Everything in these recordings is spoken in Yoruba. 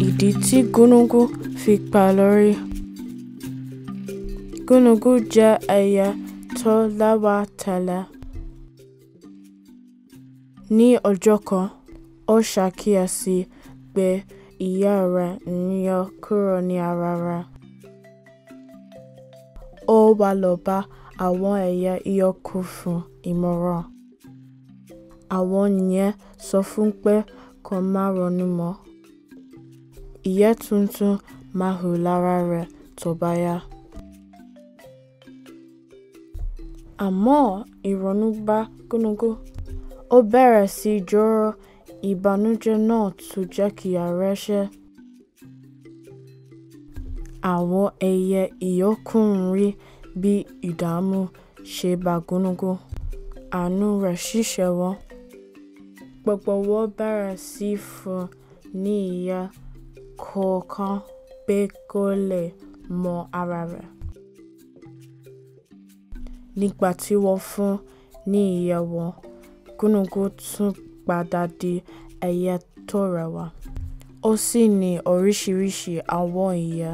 Ìdí tí gúnugún fi pa lórí. Gúnugún jẹ́ ẹyẹ tó lẹ́wà tẹ́lẹ̀. Ní ọjọ́ kan, ó ṣàkíyèsí pé ìyẹ́ rẹ̀ ń yọ kúrò ní ara rẹ̀. Ó wá lọ bá àwọn ẹyẹ ìyókù fún ìmọ̀ràn. Àwọn yẹn sọ fún pé kó má ronú mọ́. Ìyẹ́ tuntun máa hù lára rẹ̀ tó bá yá. Àmọ́ ìrònú bá gúnugún. Ó bẹ̀rẹ̀ sí jọ̀rọ̀. Ìbànújẹ́ náà tún jẹ́ kí ara ṣẹ́. Àwọn ẹyẹ ìyókù ń rí bí ìdààmú ṣe bá gúnugún. Àánú rẹ̀ sì ṣe wọ́n. Gbogbo wọn bẹ̀rẹ̀ sí fún ní ìyẹ́ kọ̀ọ̀kan pé kó lè mọ ara rẹ̀. Nígbà tí wọ́n fún ní ìyẹ́ wọn, gúnugún tún padà di ẹyẹ tó rẹwà. Ó sì ní oríṣiríṣi àwọn ìyẹ́.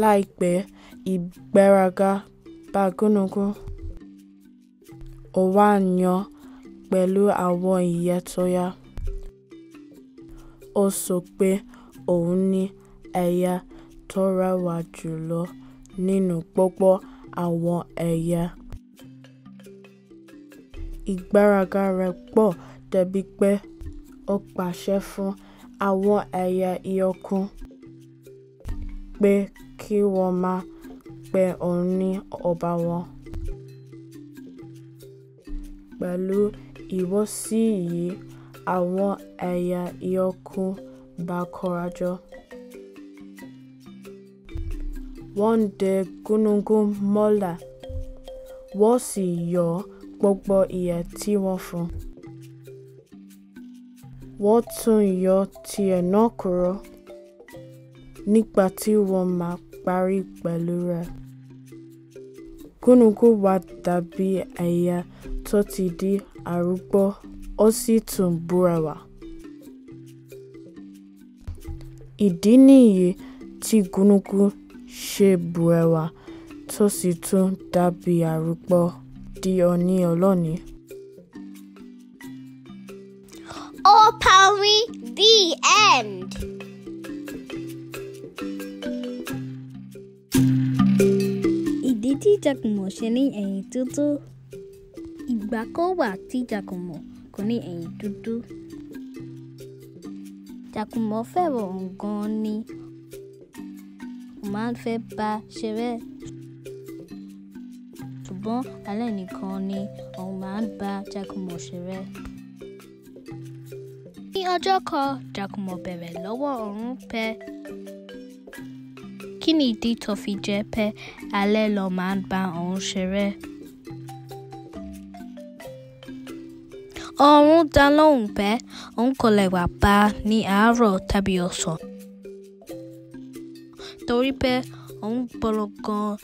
Láìpẹ́, ìgbéraga bá gúnugún. Ó wá yàn pẹ̀lú àwọn ìyẹ́ tó yá. Ó sọ pé òun ní ẹyẹ tó rẹwà jùlọ nínú gbogbo àwọn ẹyẹ. Ìgbéraga rẹ̀ pọ̀ débi pé ó pàṣẹ fún àwọn ẹyẹ ìyókù pé kí wọ́n máa pe òun ní ọba wọn. Pẹ̀lú ìwọ̀sí yìí, àwọn ẹyẹ ìyókù bá kóra jọ. Wọ́n dè gúnugún mọ́lẹ̀. Wọ́n sì yọ gbogbo ìyẹ́ tí wọ́n fún. Wọ́n tún yọ tiẹ̀ náà kúrò. Nígbà tí wọ́n máa parí pẹ̀lú rẹ̀, gúnugún wá dàbí ẹyẹ tó ti di arúgbó. Ó sì tún búrẹ́wà. Ìdí nìyí tí gúnugún ṣe búrẹ́wà tó sì tún dàbí arúgbó di òní olónìí. All Power the end. Ìdí tí Jàkùmọ̀ ṣe ní ẹ̀yìn dúdú. Ìgbà kan wà tí Jàkùmọ̀ kò ní ẹ̀yìn dúdú. Jàkùmọ̀ fẹ́ràn òun gan-an ni. Ó máa ń fẹ́ bá ṣeré. Ṣùgbọ́n alẹ́ nìkan ni òun máa ń bá Jàkùmọ̀ ṣeré. Ní ọjọ́ kan, Jàkùmọ̀ bẹ̀rẹ̀ lọ́wọ́ òun pé kí ni ìdí tó fi jẹ́ pé alẹ́ ló máa ń bá òun ṣeré. Òun dá lóhùn pé òun kò lè wá bá ní àárọ̀ tàbí ọ̀sán. Torí pé òun gbọ́dọ̀ gan-an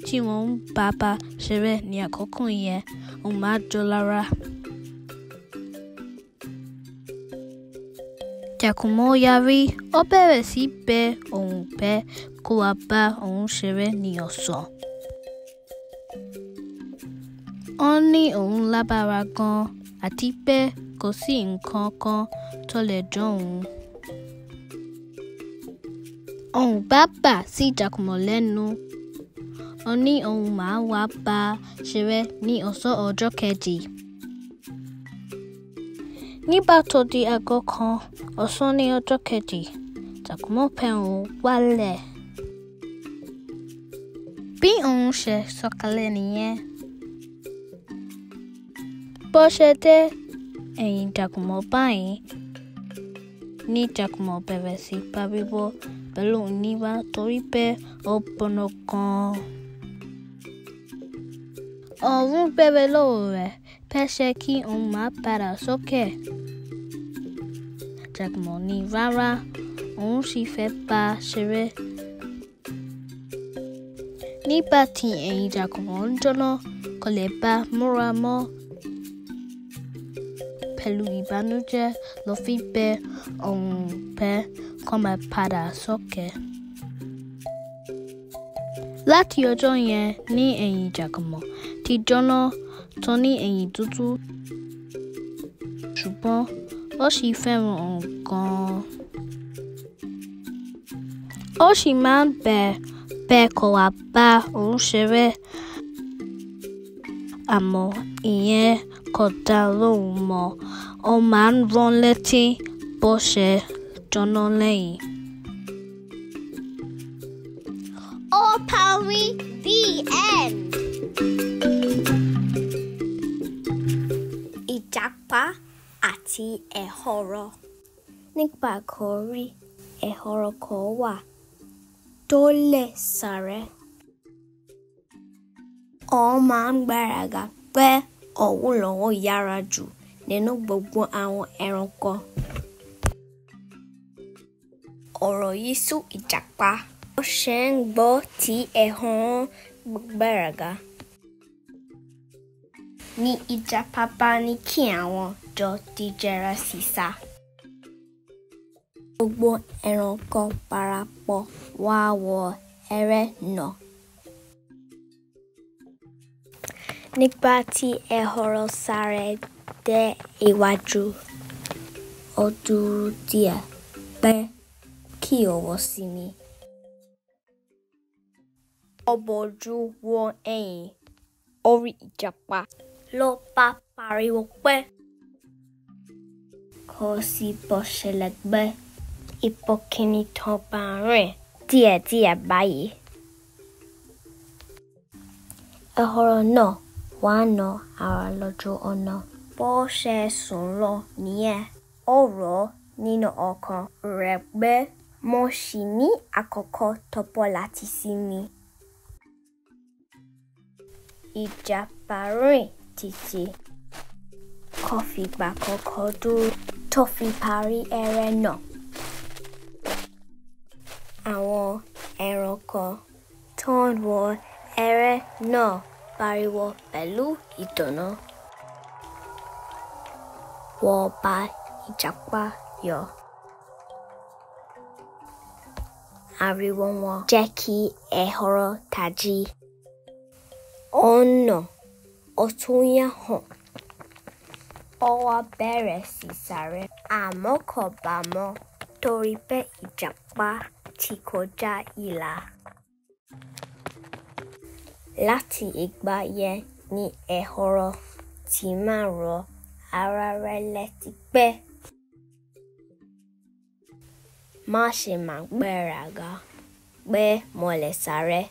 tí wọ́n ń bá ṣeré ní àkókò yẹn, òun máa jó lára. Jàkùmọ̀ yarí. Ó bẹ̀rẹ̀ sí bẹ̀ òun pé kó wá bá òun ṣeré ní ọ̀sán. Ó ní òun lágbára gan-an àti pé kò sí nǹkan kan tó lè jó òun. Òun bá bà sí Jàkùmọ̀ lẹ́nu. Ó ní òun máa wá bá ṣeré ní ọ̀sán ọjọ́ kejì. Nígbà tó di aago kan ọ̀sán ní ọjọ́ kejì, Jàkùmọ̀ pè òun wálẹ̀. Bí òun ṣe sọ̀kalẹ̀ nìyẹn. Bó ṣe dé ẹ̀yìn Jàkùmọ̀ báyìí ní Jàkùmọ̀ bẹ̀rẹ̀ sí pariwo pẹ̀lú oníwà torí pé ó gbóná gan-an. Òun bẹ̀rẹ̀ lọ́wọ́ rẹ̀ pé ṣé kí òun máa padà sókè. Jàkùmọ̀ ní rárá, òun sì fẹ́ bá ṣeré. Nígbà tí ẹyin ìjàkùmọ̀ ń jóná, kò lè bá múra mọ́. Pẹ̀lú ìbànújẹ́ ló fi bẹ òun pé kó máa padà sókè. Láti ọjọ́ yẹn ní ẹyin ìjàkùmọ̀ ti jóná tó ní ẹyin tútù. Ṣùgbọ́n ó sì fẹ́ràn òun gan-an. Ó sì máa ń bẹ̀ kó wá bá òun ṣeré. Àmọ́ ìyẹn kò dá lóhùn mọ́. Ó máa ń rán létí bó ṣe jóná lẹ́yìn. Ó parí, the end. Ìjàpá àti ehoro. Nígbà kan rí, ehoro kan wà tó lè sáré. Ó máa ń gbéraga pé òun lòun yára jù nínú gbogbo àwọn ẹranko. Ọ̀rọ̀ yìí sú ìjàpá. Ó ṣe ń gbọ́ tí ehoro gbéraga. Ní ìjàpá bá ní kí àwọn jọ díjeera sísá. Gbogbo ẹranko parapọ̀ wá wọ eré náà. Nígbà tí ehoro sáré dé iwájú, ó dúró díẹ̀ pé kí ó wọ́ sinmi. Ó bójú wo ẹ̀yìn, ó rí ìjàpá. Ló bá pariwo pé kò sí bó ṣe lè gbé ipò kíní tó bá rìn díẹ̀díẹ̀ báyìí. Ehoro náà wá ná ara lójú ọ̀nà. Bó ṣe sùn lọ nìyẹn, ó rò nínú ọkàn rẹ̀ pé mo ṣì ní àkókò tó pọ̀ láti sinmi. Ìjàpá rìn títí kò fìgbà kankan dúró tó fi parí eré náà. Àwọn ẹranko tó ń wo eré náà pariwo pẹ̀lú ìdùnnú. Wọ́n bá ìjàpá yọ̀. Ariwo wọn jẹ́ kí ehoro tají. Ó nà, ó tún yán hàn. Ó wá bẹ̀rẹ̀ sí sáré. Àmọ́ kò bá mọ́ torí pé ìjàpá ti kọjá ìlà. Láti ìgbà yẹn ni ehoro ti máa ń rọ ara rẹ̀ létí pé má ṣe máa gbéraga pé mo lè sáré.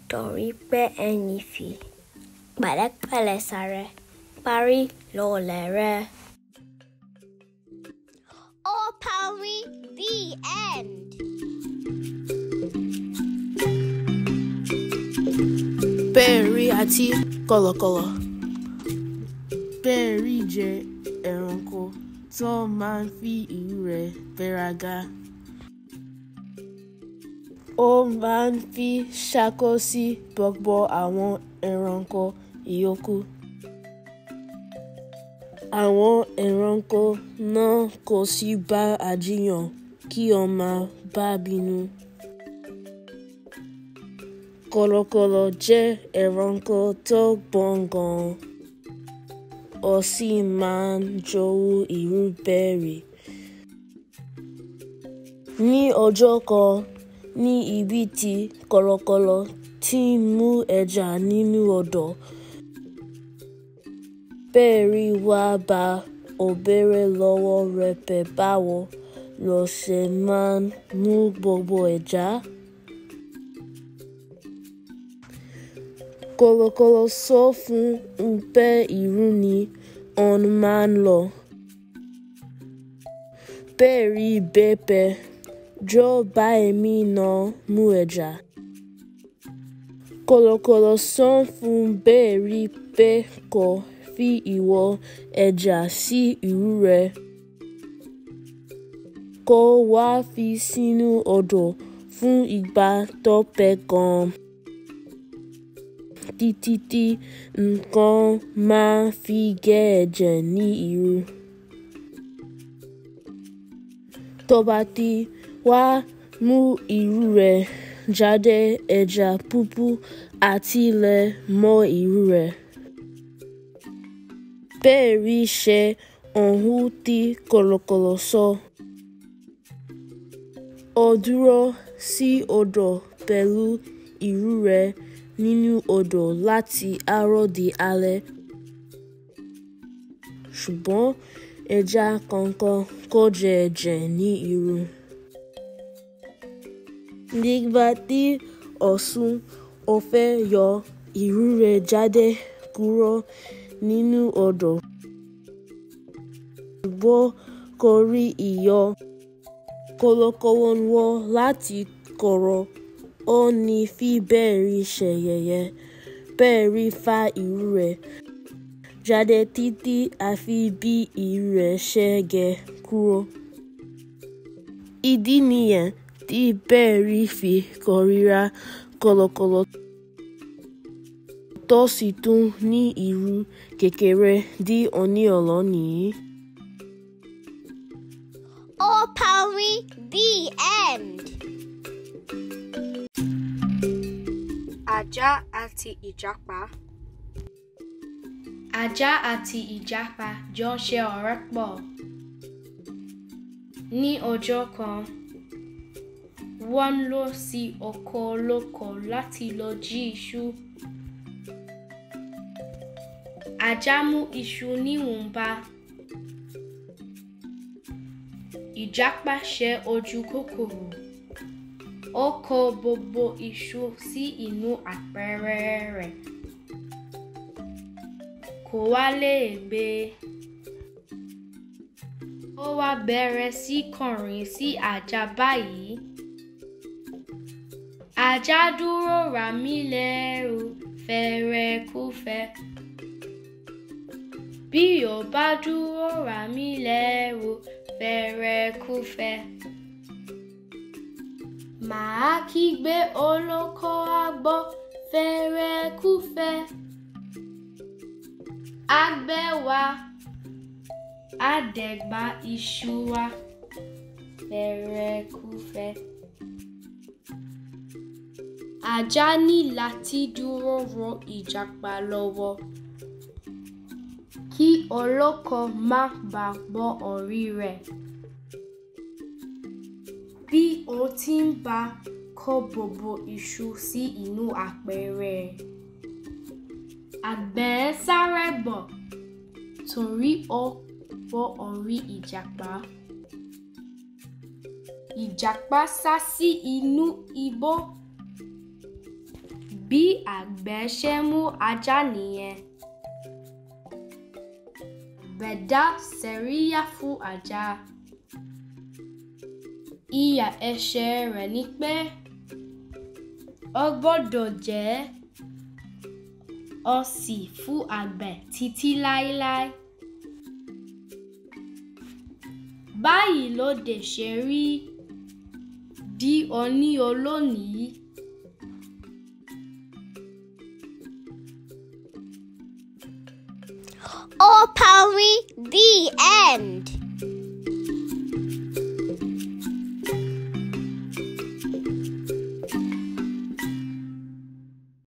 Torí pé ẹni fi pẹ̀lẹ́pẹ̀lẹ́ sáré parí lọ́lẹ̀ rẹ̀. Ó parí, the end. Bẹ́ẹ̀rí àti kọ̀lọ̀kọ̀lọ̀. Bẹ́ẹ̀rí jẹ́ ẹranko tó máa ń fi ìrù rẹ̀ gbéraga. Ó máa ń fi ṣàkóso gbogbo àwọn ẹranko ìyókù. Àwọn ẹranko náà kò sì bá a jiyàn kí ó má bá bínú. Kọ̀lọ̀kọ̀lọ̀ jẹ́ ẹranko tó gbọ́n gan-an. Ó sì máa ń jowú ìrù bẹ́ẹ̀rí. Ní ọjọ́ kan, ní ibi tí kọ̀lọ̀kọ̀lọ̀ ti mú ẹja nínú odò, bẹ́ẹ̀rí wá bá ó béèrè lọ́wọ́ rẹ̀ pé báwo ló ṣe máa ń mú gbogbo ẹja. Kọ̀lọ̀kọ̀lọ̀ sọ fún un pé ìrù ni òun máa ń lò. Bẹ́ẹ̀rí bẹ̀ pé jọ̀ọ́ bá èmi náà mú ẹja. Kọ̀lọ̀kọ̀lọ̀ sọ fún bẹ́ẹ̀rí pé kó fi ìwo ẹja sí ìrù rẹ̀, kó wá fi sínú odò fún ìgbà tó pẹ́ gan-an títí tí nǹkan máa fi gé ẹ̀jẹ̀ ní irú. Tó bá ti wá mú irú rẹ̀ jáde, ẹja pupa àti ilẹ̀ mọ́ irú rẹ̀. Bẹ́ẹ̀rí ṣe ohun tí kọ̀lọ̀kọ̀lọ̀ sọ. Ó dúró sí odò pẹ̀lú irú rẹ̀ nínú odò láti àárọ̀ di alẹ́. Ṣùgbọ́n ẹja kankan kò jẹ ẹ̀jẹ̀ ní irú. Nígbà tí ọ̀sán ó fẹ́ yọ irú rẹ̀ jáde kúrò nínú odò, ṣùgbọ́n kò rí iyọ̀. Kọ̀lọ̀kọ̀lọ̀ ń wọ̀ láti kọ̀rọ̀. Ó ní fi bẹ́ẹ̀rí ṣe yẹ̀yẹ́. Bẹ́ẹ̀rí fa irú rẹ̀ jáde títí àfi bí irú rẹ̀ ṣe gé kúrò. Ìdí nìyẹn tí bẹ́ẹ̀rí fi kórìíra kọ̀lọ̀kọ̀lọ̀ tó sì tún ní irú kékeré di òní olónìí. Ó parí. The end. Ajá àti ìjàpá. Ajá àti ìjàpá jọ ṣe ọ̀rẹ́ pọ̀. Ní ọjọ́ kan, wọ́n lọ sí oko olóko láti lọ jí iṣu. Ajá mú iṣu níwọ̀nba. Ìjàpá ṣe ojú kòkòrò. Ó kó gbogbo iṣu sí inú apẹ̀rẹ̀ rẹ̀. Kò wá lè gbé. Ó wá bẹ̀rẹ̀ sí kọrin sí ajá báyìí. Ajá dúró rà mí lẹ́rù fẹ́rẹ́kúfẹ́. Bí ó bá dúró rà mí lẹ́rù fẹ́rẹ́kúfẹ́. Màá kígbe olóko á gbọ́ fẹ́rẹ́kúfẹ́. Àgbẹ̀ wa á dẹ̀ gba iṣu wa fẹ́rẹ́kúfẹ́. Ajá ní láti dúró ran ìjàpá lọ́wọ́ kí olóko má bàa bọ́ orí rẹ̀. Bí ó ti ń bá kó gbogbo iṣu sí inú apẹ̀rẹ̀, àgbẹ̀ sáré bọ̀ torí ó bọ́ orí ìjàpá. Ìjàpá sá sí inú igbó. Bí àgbẹ̀ ṣe mú ajá nìyẹn. Àgbẹ̀ dá sẹ̀ríyà fún ajá. Ìyà ẹ̀ṣẹ̀ rẹ̀ ni pé ó gbọ́dọ̀ jẹ́ ọ̀sìn fún àgbẹ̀ títí láéláé. Báyìí ló dé ṣe rí di òní olónìí. Ó parí. The end.